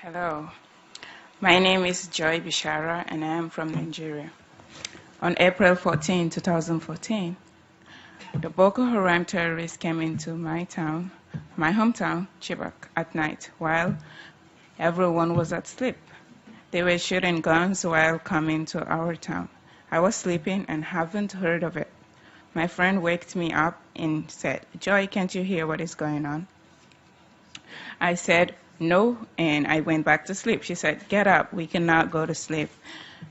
Hello, my name is Joy Bishara and I am from Nigeria. On April 14, 2014, the Boko Haram terrorists came into my hometown, Chibok, at night while everyone was asleep. They were shooting guns while coming to our town. I was sleeping and haven't heard of it. My friend waked me up and said, "Joy, can't you hear what is going on?" I said, "No," and I went back to sleep. She said, "Get up, we cannot go to sleep.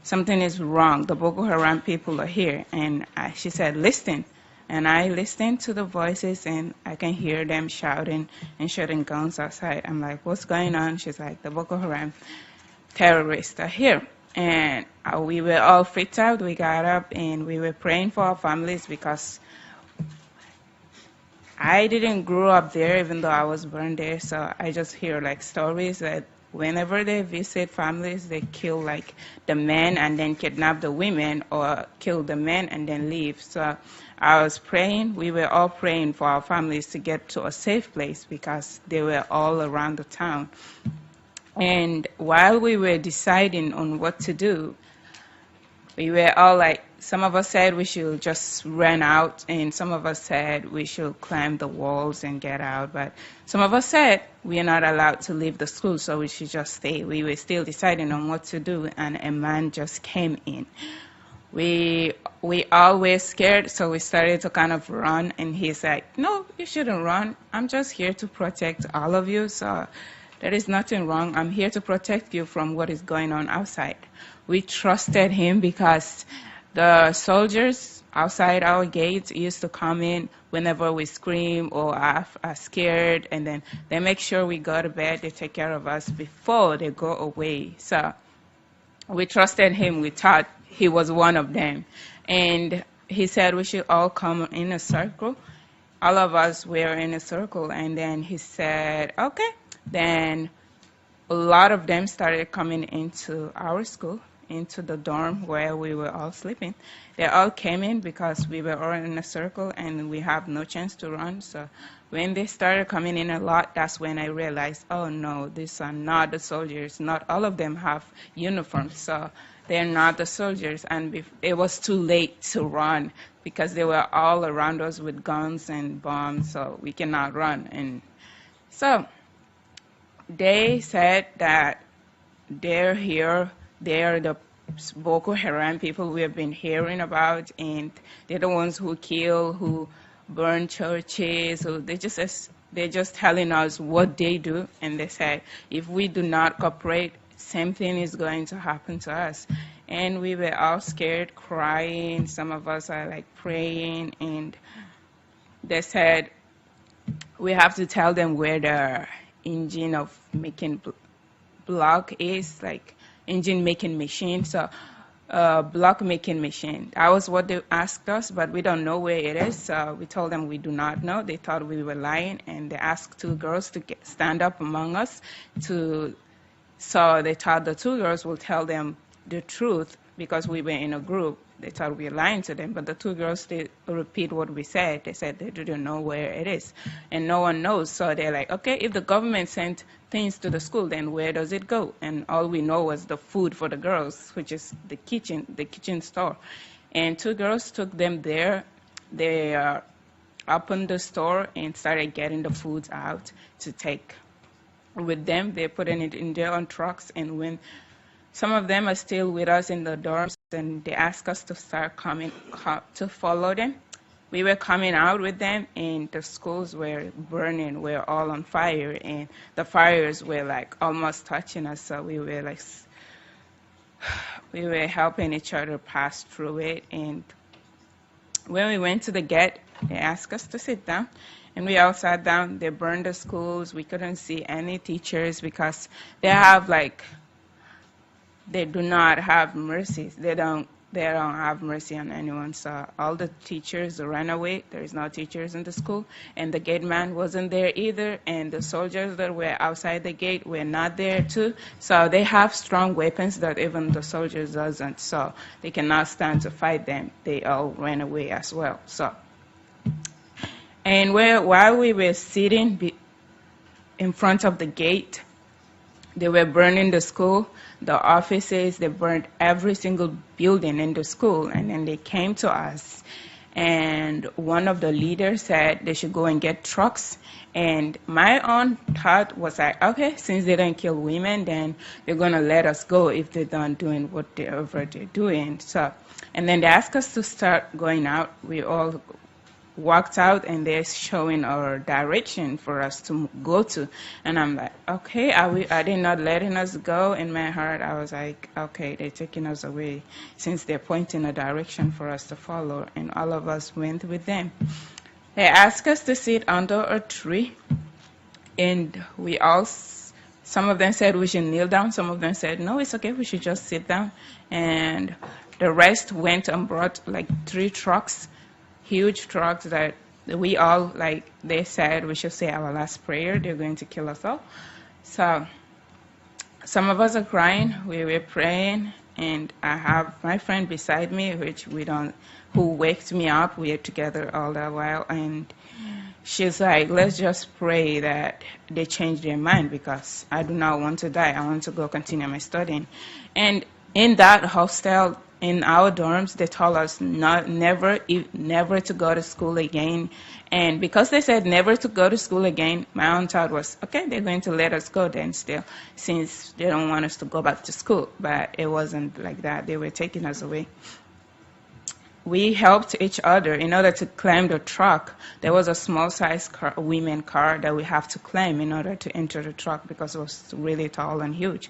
Something is wrong. The Boko Haram people are here." And she said, "Listen." And I listened to the voices and I can hear them shouting and shooting guns outside. I'm like, "What's going on?" She's like, "The Boko Haram terrorists are here." And we were all freaked out. We got up and we were praying for our families because I didn't grow up there, even though I was born there. So I just hear like stories that whenever they visit families, they kill like the men and then kidnap the women, or kill the men and then leave. So I was praying. We were all praying for our families to get to a safe place because they were all around the town. And while we were deciding on what to do, we were all like, some of us said we should just run out, and some of us said we should climb the walls and get out. But some of us said we are not allowed to leave the school, so we should just stay. We were still deciding on what to do, and a man just came in. We all were scared, so we started to kind of run, and he's like, "No, you shouldn't run. I'm just here to protect all of you, so there is nothing wrong. I'm here to protect you from what is going on outside." We trusted him because the soldiers outside our gates used to come in whenever we scream or are scared, and then they make sure we go to bed. They take care of us before they go away. So we trusted him. We thought he was one of them. And he said we should all come in a circle. All of us were in a circle, and then he said, "Okay." Then a lot of them started coming into our school, into the dorm where we were all sleeping. They all came in because we were all in a circle and we have no chance to run. So when they started coming in a lot, that's when I realized, oh no, these are not the soldiers. Not all of them have uniforms, so they're not the soldiers. And it was too late to run because they were all around us with guns and bombs, so we cannot run. And so they said that they're here, they're the Boko Haram people we have been hearing about, and they're the ones who kill, who burn churches. So they're just telling us what they do, and they said if we do not cooperate, same thing is going to happen to us. And we were all scared, crying. Some of us are like praying, and they said we have to tell them where the engine of making block is, like engine making machine. So block making machine, that was what they asked us, but we don't know where it is. So we told them we do not know. They thought we were lying, and they asked two girls to stand up among us so they thought the two girls will tell them the truth because we were in a group. They thought we were lying to them, but the two girls, they repeat what we said. They said they didn't know where it is, and no one knows. So they're like, okay, if the government sent things to the school, then where does it go? And all we know was the food for the girls, which is the kitchen store. And two girls took them there. They opened the store and started getting the foods out to take with them. They're putting it in their own trucks, and when some of them are still with us in the dorms, and they asked us to start coming to follow them. We were coming out with them, and the schools were burning. We're all on fire, and the fires were like almost touching us. So we were helping each other pass through it. And when we went to the gate, they asked us to sit down, and we all sat down. They burned the schools. We couldn't see any teachers because they do not have mercy. They don't have mercy on anyone. So all the teachers ran away. There is no teachers in the school, and the gate man wasn't there either. And the soldiers that were outside the gate were not there too. So they have strong weapons that even the soldiers doesn't. So they cannot stand to fight them. They all ran away as well. So, and while we were sitting in front of the gate, They were burning the school, the offices, they burned every single building in the school. And then they came to us. And one of the leaders said they should go and get trucks. And my own thought was like, okay, since they don't kill women, then they're going to let us go if they're done doing whatever they're doing. So, and then they asked us to start going out. We all walked out and they're showing our direction for us to go to. And I'm like, okay, are they not letting us go? In my heart, I was like, okay, they're taking us away since they're pointing a direction for us to follow. And all of us went with them. They asked us to sit under a tree. And we all, some of them said we should kneel down. Some of them said, no, it's okay, we should just sit down. And the rest went and brought like 3 trucks, huge trucks that we all, like they said, we should say our last prayer. They're going to kill us all. So some of us are crying. We were praying, and I have my friend beside me, who waked me up. We are together all that while, and she's like, let's just pray that they change their mind because I do not want to die. I want to go continue my studying. And in that hostel, in our dorms, they told us never to go to school again. And because they said never to go to school again, my own thought was, okay, they're going to let us go then still, since they don't want us to go back to school. But it wasn't like that. They were taking us away. We helped each other in order to climb the truck. There was a small-sized women car that we have to climb in order to enter the truck because it was really tall and huge.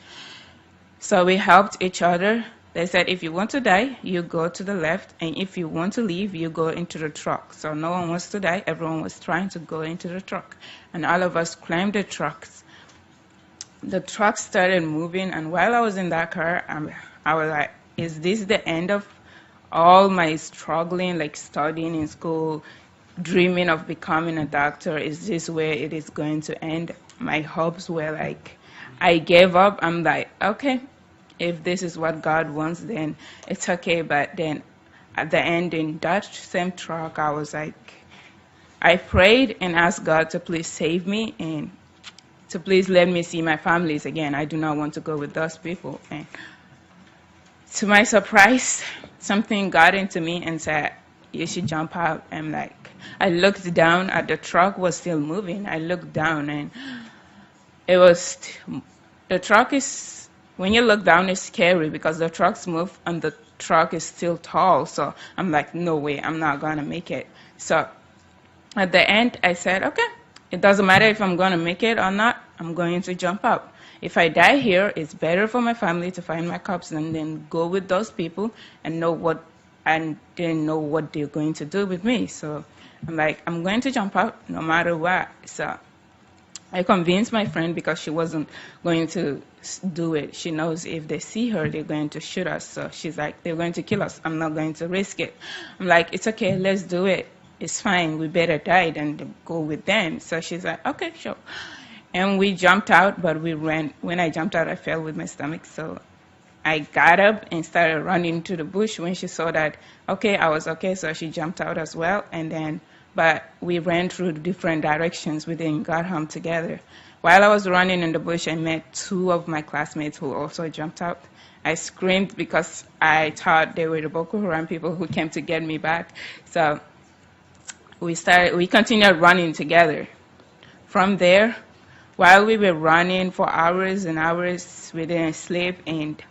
So we helped each other. They said, if you want to die, you go to the left, and if you want to leave, you go into the truck. So no one wants to die. Everyone was trying to go into the truck. And all of us climbed the trucks. The truck started moving, and while I was in that car, I was like, is this the end of all my struggling, like studying in school, dreaming of becoming a doctor? Is this where it is going to end? My hopes were like, I gave up. I'm like, okay, if this is what God wants, then it's okay. But then at the end, in that same truck, I was like, I prayed and asked God to please save me and to please let me see my families again. I do not want to go with those people. And to my surprise, something got into me and said, you should jump out. I'm like, I looked down at the truck was still moving. I looked down and it was, the truck is, when you look down, it's scary because the trucks move and the truck is still tall. So I'm like, no way, I'm not going to make it. So at the end, I said, okay, it doesn't matter if I'm going to make it or not, I'm going to jump out. If I die here, it's better for my family to find my cops and then go with those people and didn't know what they're going to do with me. So I'm like, I'm going to jump out no matter what. So I convinced my friend because she wasn't going to do it. She knows if they see her, they're going to shoot us. So she's like, they're going to kill us. I'm not going to risk it. I'm like, it's okay, let's do it. It's fine. We better die than go with them. So she's like, okay, sure. And we jumped out, but we ran. When I jumped out, I fell with my stomach. So I got up and started running to the bush. When she saw that, okay, I was okay, so she jumped out as well. And then, but we ran through different directions. We didn't got home together. While I was running in the bush, I met 2 of my classmates who also jumped out. I screamed because I thought they were the Boko Haram people who came to get me back. So we continued running together. From there, while we were running for hours and hours, we didn't sleep, and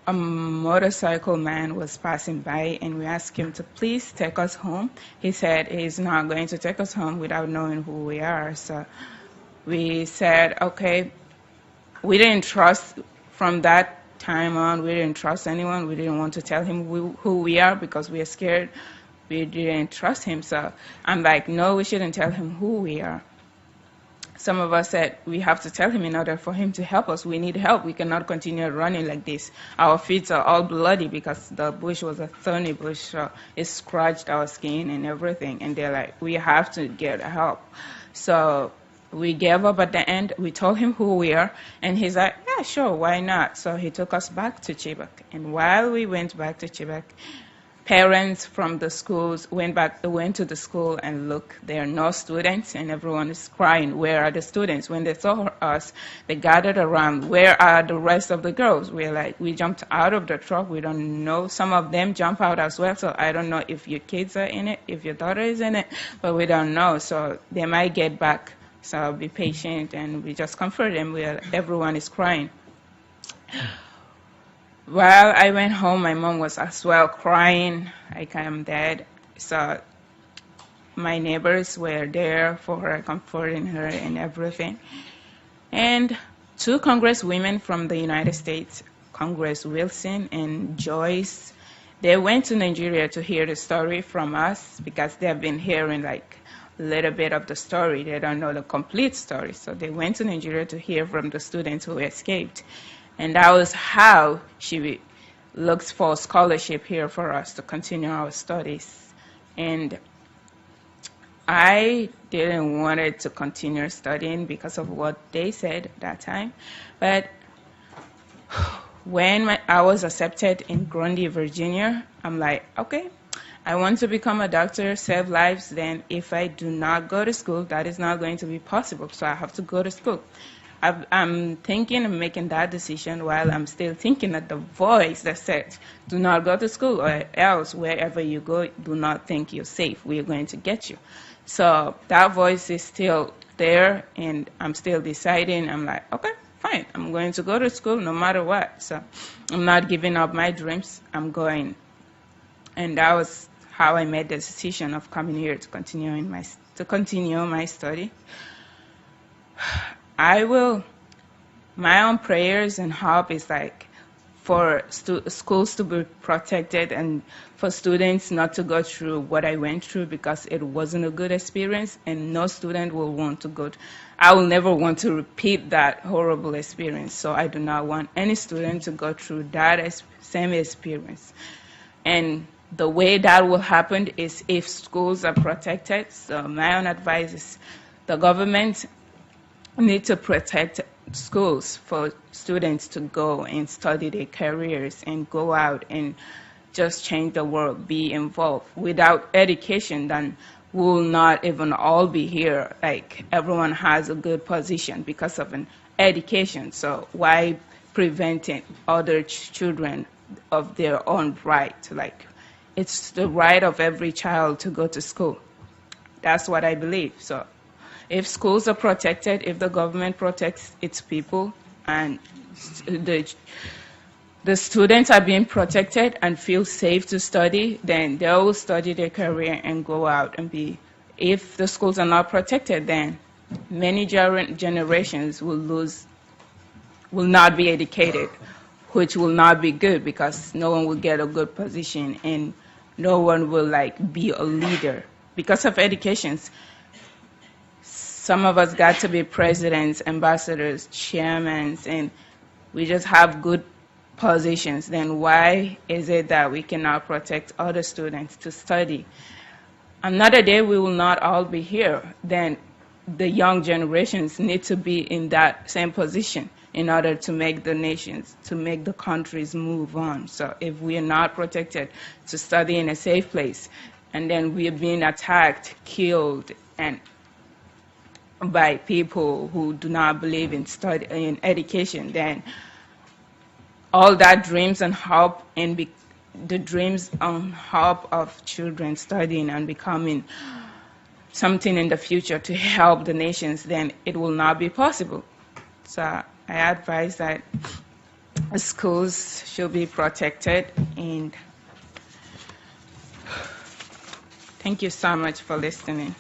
a motorcycle man was passing by, and we asked him to please take us home. He said he's not going to take us home without knowing who we are. So we said, okay. We didn't trust, from that time on, we didn't trust anyone. We didn't want to tell him who we are because we are scared. We didn't trust him. So I'm like, no, we shouldn't tell him who we are. Some of us said we have to tell him in order for him to help us. We need help. We cannot continue running like this. Our feet are all bloody because the bush was a thorny bush. So it scratched our skin and everything. And they're like, we have to get help. So we gave up at the end. We told him who we are. And he's like, yeah, sure, why not? So he took us back to Chibok. And while we went back to Chibok, parents from the schools went to the school and look, there are no students, and everyone is crying. Where are the students? When they saw us, they gathered around. Where are the rest of the girls? We're like, we jumped out of the truck. We don't know. Some of them jump out as well. So I don't know if your kids are in it, if your daughter is in it, but we don't know. So they might get back. So be patient, and we just comfort them. Everyone is crying. While I went home, my mom was as well crying, like I'm dead. So my neighbors were there for her, comforting her and everything. And two congresswomen from the United States, Congress Wilson and Joyce, they went to Nigeria to hear the story from us because they've been hearing like a little bit of the story. They don't know the complete story. So they went to Nigeria to hear from the students who escaped. And that was how she looked for scholarship here for us to continue our studies. And I didn't want it to continue studying because of what they said at that time. But when I was accepted in Grundy, Virginia, I'm like, okay, I want to become a doctor, save lives. Then if I do not go to school, that is not going to be possible. So I have to go to school. I'm thinking of making that decision while I'm still thinking that the voice that said, do not go to school, or else wherever you go, do not think you're safe. We are going to get you. So that voice is still there, and I'm still deciding. I'm like, okay, fine. I'm going to go to school no matter what. So I'm not giving up my dreams. I'm going. And that was how I made the decision of coming here to continue my study. My own prayers and hope is like for schools to be protected and for students not to go through what I went through because it wasn't a good experience, and no student will want to go. I will never want to repeat that horrible experience, so I do not want any student to go through that same experience. And the way that will happen is if schools are protected. So my own advice is the government need to protect schools for students to go and study their careers and go out and just change the world, be involved. Without education, then we will not even all be here. Like everyone has a good position because of an education. So why preventing other children of their own right? Like it's the right of every child to go to school. That's what I believe. So if schools are protected, if the government protects its people, and the students are being protected and feel safe to study, then they will study their career and go out and be. If the schools are not protected, then many generations will not be educated, which will not be good because no one will get a good position and no one will be a leader because of educations. Some of us got to be presidents, ambassadors, chairmen, and we just have good positions. Then why is it that we cannot protect other students to study? Another day we will not all be here. Then the young generations need to be in that same position in order to make the nations, to make the countries move on. So if we are not protected to study in a safe place, and then we are being attacked, killed, and by people who do not believe in education, then all that dreams and hope and the dreams and hope of children studying and becoming something in the future to help the nations, then it will not be possible. So I advise that schools should be protected, and thank you so much for listening.